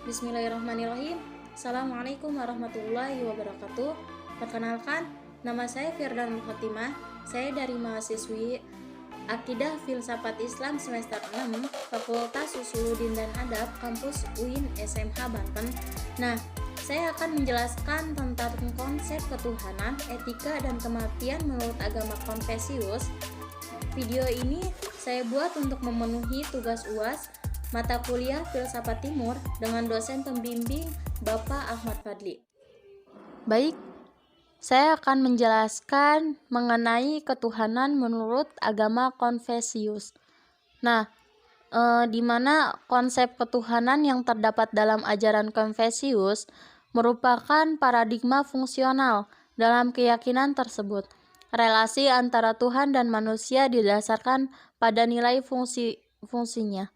Bismillahirrahmanirrahim. Assalamualaikum warahmatullahi wabarakatuh. Perkenalkan, nama saya Firdan Khotimah. Saya dari mahasiswi Akidah Filsafat Islam semester 6, Fakultas Usuluddin dan Adab, Kampus UIN SMH Banten. Nah, saya akan menjelaskan tentang konsep ketuhanan, etika, dan kematian menurut agama Konfusius. Video ini saya buat untuk memenuhi tugas UAS mata kuliah Filsafat Timur dengan dosen pembimbing Bapak Ahmad Fadli. Baik, saya akan menjelaskan mengenai ketuhanan menurut agama Konfusius. Nah, di mana konsep ketuhanan yang terdapat dalam ajaran Konfusius merupakan paradigma fungsional dalam keyakinan tersebut. Relasi antara Tuhan dan manusia didasarkan pada nilai fungsinya.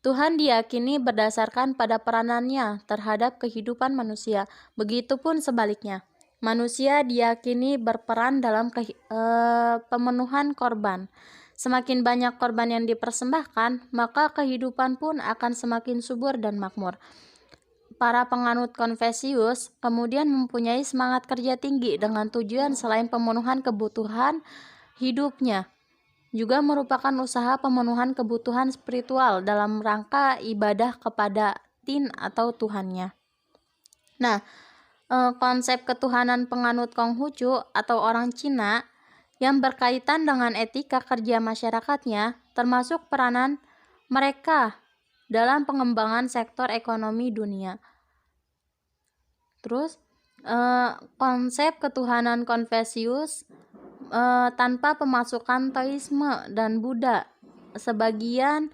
Tuhan diyakini berdasarkan pada peranannya terhadap kehidupan manusia. Begitupun sebaliknya, manusia diyakini berperan dalam pemenuhan korban. Semakin banyak korban yang dipersembahkan, maka kehidupan pun akan semakin subur dan makmur. Para penganut Konfusius kemudian mempunyai semangat kerja tinggi dengan tujuan selain pemenuhan kebutuhan hidupnya, juga merupakan usaha pemenuhan kebutuhan spiritual dalam rangka ibadah kepada Tin atau Tuhannya. Nah, konsep ketuhanan penganut Konghucu atau orang Cina yang berkaitan dengan etika kerja masyarakatnya, termasuk peranan mereka dalam pengembangan sektor ekonomi dunia. Terus, konsep ketuhanan Konfusius tanpa pemasukan Taoisme dan Buddha, sebagian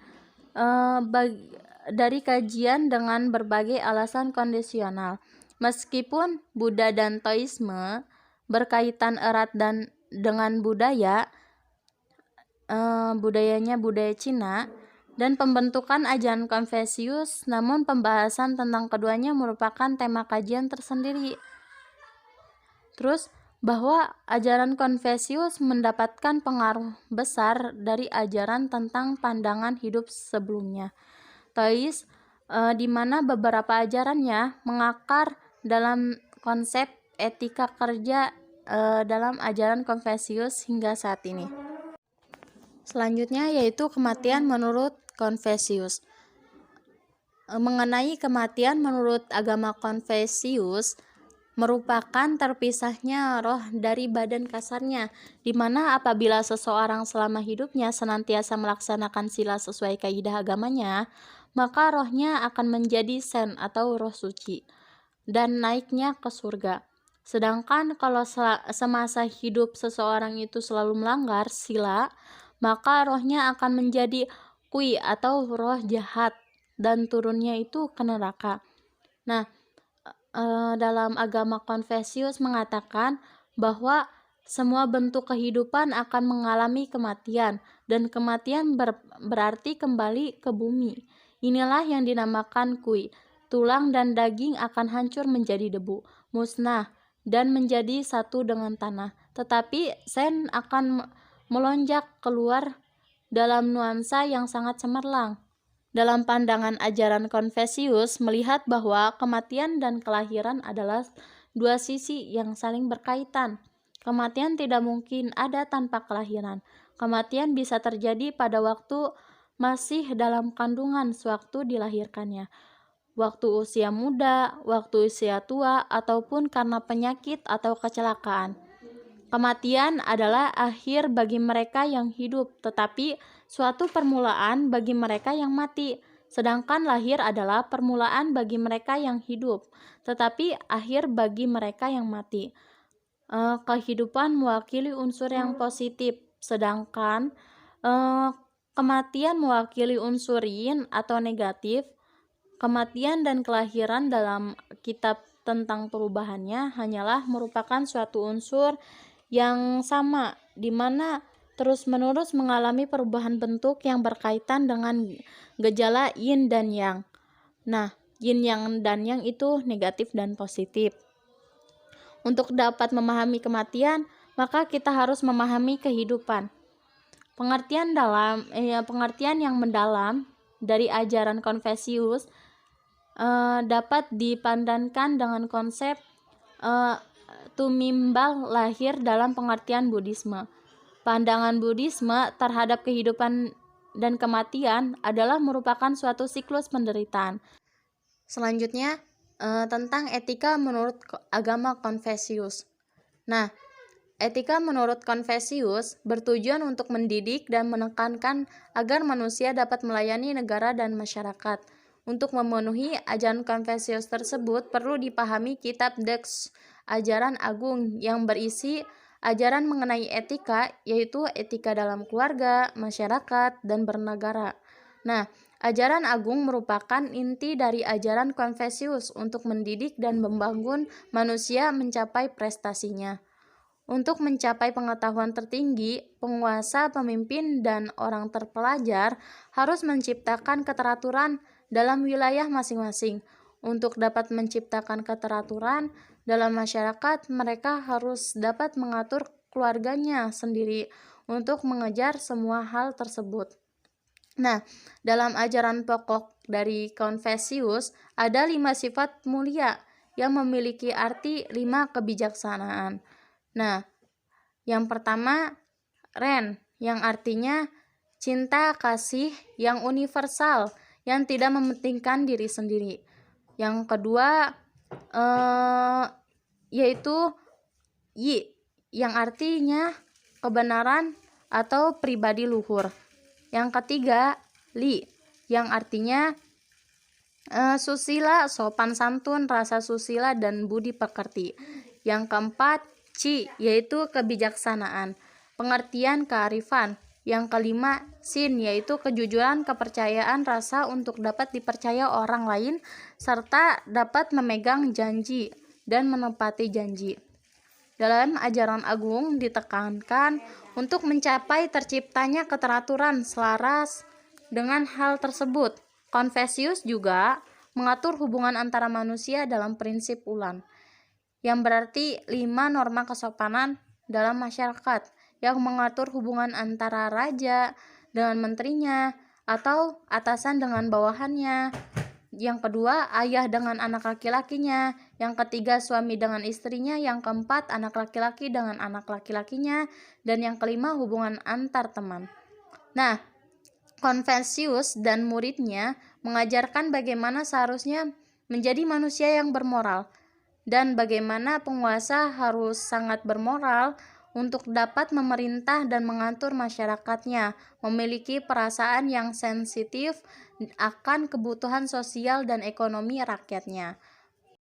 dari kajian dengan berbagai alasan kondisional. Meskipun Buddha dan Taoisme berkaitan erat dengan budayanya budaya Cina dan pembentukan ajaran Konfusius, namun pembahasan tentang keduanya merupakan tema kajian tersendiri. Terus, bahwa ajaran Konfusius mendapatkan pengaruh besar dari ajaran tentang pandangan hidup sebelumnya, Taois, di mana beberapa ajarannya mengakar dalam konsep etika kerja dalam ajaran Konfusius hingga saat ini. Selanjutnya yaitu kematian menurut Konfusius. Mengenai kematian menurut agama Konfusius, merupakan terpisahnya roh dari badan kasarnya, di mana apabila seseorang selama hidupnya senantiasa melaksanakan sila sesuai kaidah agamanya, maka rohnya akan menjadi sen atau roh suci dan naiknya ke surga. Sedangkan kalau semasa hidup seseorang itu selalu melanggar sila, maka rohnya akan menjadi kui atau roh jahat dan turunnya itu ke neraka. Nah, dalam agama Konfusius mengatakan bahwa semua bentuk kehidupan akan mengalami kematian, dan kematian berarti kembali ke bumi. Inilah yang dinamakan kui. Tulang dan daging akan hancur menjadi debu, musnah, dan menjadi satu dengan tanah. Tetapi sen akan melonjak keluar dalam nuansa yang sangat cemerlang. Dalam pandangan ajaran Konfusius melihat bahwa kematian dan kelahiran adalah dua sisi yang saling berkaitan. Kematian tidak mungkin ada tanpa kelahiran. Kematian bisa terjadi pada waktu masih dalam kandungan sewaktu dilahirkannya, waktu usia muda, waktu usia tua, ataupun karena penyakit atau kecelakaan. Kematian adalah akhir bagi mereka yang hidup, tetapi suatu permulaan bagi mereka yang mati. Sedangkan lahir adalah permulaan bagi mereka yang hidup, tetapi akhir bagi mereka yang mati. Kehidupan mewakili unsur yang positif, sedangkan kematian mewakili unsur yin atau negatif. Kematian dan kelahiran dalam kitab tentang perubahannya hanyalah merupakan suatu unsur yang sama, di mana terus-menerus mengalami perubahan bentuk yang berkaitan dengan gejala yin dan yang. Nah, yin yang dan yang itu negatif dan positif. Untuk dapat memahami kematian, maka kita harus memahami kehidupan. Pengertian yang mendalam dari ajaran Konfusius dapat dipandangkan dengan konsep tumimbang lahir dalam pengertian Buddhisme. Pandangan Buddhisme terhadap kehidupan dan kematian adalah merupakan suatu siklus penderitaan. Selanjutnya, tentang etika menurut agama Konfusius. Nah, etika menurut Konfusius bertujuan untuk mendidik dan menekankan agar manusia dapat melayani negara dan masyarakat. Untuk memenuhi ajaran Konfusius tersebut perlu dipahami kitab Deks, ajaran agung yang berisi ajaran mengenai etika, yaitu etika dalam keluarga, masyarakat, dan bernegara. Nah, ajaran agung merupakan inti dari ajaran Konfusius untuk mendidik dan membangun manusia mencapai prestasinya. Untuk mencapai pengetahuan tertinggi, penguasa, pemimpin, dan orang terpelajar harus menciptakan keteraturan dalam wilayah masing-masing. Untuk dapat menciptakan keteraturan dalam masyarakat, mereka harus dapat mengatur keluarganya sendiri untuk mengejar semua hal tersebut. Nah, dalam ajaran pokok dari Konfusius ada 5 sifat mulia yang memiliki arti 5 kebijaksanaan. Nah, yang pertama, Ren, yang artinya cinta kasih yang universal, yang tidak mementingkan diri sendiri. Yang kedua, yaitu Yi, yang artinya kebenaran atau pribadi luhur. Yang ketiga, Li, yang artinya susila, sopan santun, rasa susila, dan budi pekerti. Yang keempat, Ci, yaitu kebijaksanaan, pengertian kearifan. Yang kelima, Sin, yaitu kejujuran, kepercayaan, rasa untuk dapat dipercaya orang lain, serta dapat memegang janji dan menepati janji. Dalam ajaran agung ditekankan untuk mencapai terciptanya keteraturan selaras dengan hal tersebut. Konfusius juga mengatur hubungan antara manusia dalam prinsip Ulan, yang berarti 5 norma kesopanan dalam masyarakat, yang mengatur hubungan antara raja dengan menterinya atau atasan dengan bawahannya. Yang kedua, ayah dengan anak laki-lakinya. Yang ketiga, suami dengan istrinya. Yang keempat, anak laki-laki dengan anak laki-lakinya. Dan yang kelima, hubungan antar teman. Nah, Konfusius dan muridnya mengajarkan bagaimana seharusnya menjadi manusia yang bermoral dan bagaimana penguasa harus sangat bermoral untuk dapat memerintah dan mengatur masyarakatnya, memiliki perasaan yang sensitif akan kebutuhan sosial dan ekonomi rakyatnya.